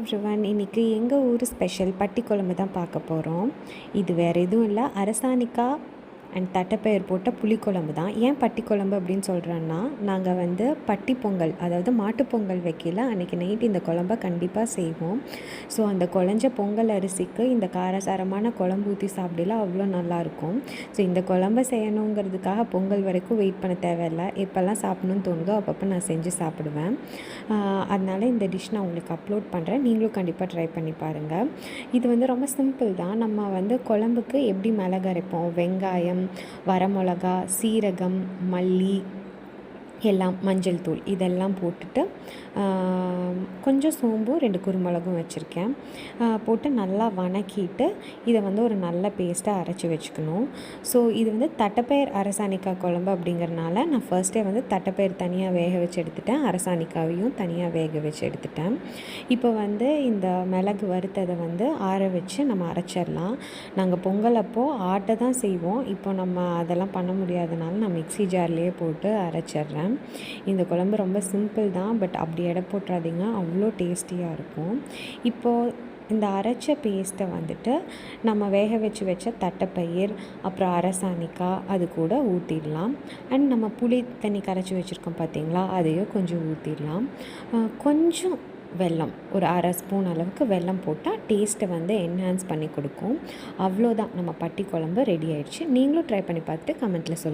Everyone. இன்றைக்கி எங்கள் ஊர் ஸ்பெஷல் பட்டி குழம்பு தான் பார்க்க போகிறோம். இது வேறு எதுவும் இல்லை, அரசாணிக்காய் அண்ட் தட்டைப்பயிர் போட்ட புளிக்குழம்பு தான். ஏன் பட்டி குழம்பு அப்படின்னு சொல்கிறேன்னா, நாங்கள் வந்து பட்டி பொங்கல், அதாவது மாட்டுப்பொங்கல் வைக்கல அன்றைக்கி நைட்டு இந்த குழம்ப கண்டிப்பாக செய்வோம். ஸோ அந்த குழஞ்ச பொங்கல் அரிசிக்கு இந்த காரசாரமான குழம்பு ஊற்றி சாப்பிடல அவ்வளோ நல்லாயிருக்கும். ஸோ இந்த குழம்ப செய்யணுங்கிறதுக்காக பொங்கல் வரைக்கும் வெயிட் பண்ண தேவையில்லை. எப்போல்லாம் சாப்பிட்ணுன்னு தோணுதோ அப்பப்போ நான் செஞ்சு சாப்பிடுவேன். அதனால் இந்த டிஷ் நான் உங்களுக்கு அப்லோட் பண்ணுறேன், நீங்களும் கண்டிப்பாக ட்ரை பண்ணி பாருங்கள். இது வந்து ரொம்ப சிம்பிள் தான். நம்ம வந்து குழம்புக்கு எப்படி மிளகு அரைப்போம், வெங்காயம், வரமிளகா, சீரகம், மல்லி எல்லாம், மஞ்சள் தூள் இதெல்லாம் போட்டுட்டு கொஞ்சம் சோம்பு 2 குருமிளகும் வச்சுருக்கேன், போட்டு நல்லா வணக்கிட்டு இதை வந்து ஒரு நல்ல பேஸ்ட்டாக அரைச்சி வச்சுக்கணும். ஸோ இது வந்து தட்டைப்பயிர் அரசாணிக்காய் குழம்பு அப்படிங்கிறனால நான் ஃபர்ஸ்ட்டே வந்து தட்டைப்பயிர் தனியாக வேக வச்சு எடுத்துட்டேன், அரசாணிக்காவையும் தனியாக வேக வச்சு எடுத்துட்டேன். இப்போ வந்து இந்த மிளகு வறுத்ததை வந்து ஆற வச்சு நம்ம அரைச்சிடலாம். நாங்கள் பொங்கல் அப்போது ஆட்டை தான் செய்வோம். இப்போ நம்ம அதெல்லாம் பண்ண முடியாதனால நான் மிக்ஸி ஜார்லேயே போட்டு அரைச்சிட்றேன். இந்த குழம்பு ரொம்ப சிம்பிள் தான், பட் அப்படி எடை போட்டுறாதீங்க, அவ்வளோ டேஸ்டியாக இருக்கும். இப்போது இந்த அரைச்ச பேஸ்ட்டை வந்துட்டு நம்ம வேக வச்ச தட்டைப்பயிர், அப்புறம் அரசாணிக்காய் அது கூட ஊற்றிடலாம். அண்ட் நம்ம புளி தண்ணி கரைச்சி வச்சுருக்கோம் பார்த்திங்களா, அதையும் கொஞ்சம் ஊற்றிடலாம். கொஞ்சம் வெல்லம், ஒரு அரை ஸ்பூன் அளவுக்கு வெல்லம் போட்டால் டேஸ்ட்டை வந்து என்ஹான்ஸ் பண்ணி கொடுக்கும். அவ்வளோதான், நம்ம பட்டி குழம்பு ரெடி ஆயிடுச்சு. நீங்களும் ட்ரை பண்ணி பார்த்துட்டு கமெண்ட்டில் சொல்லுங்கள்.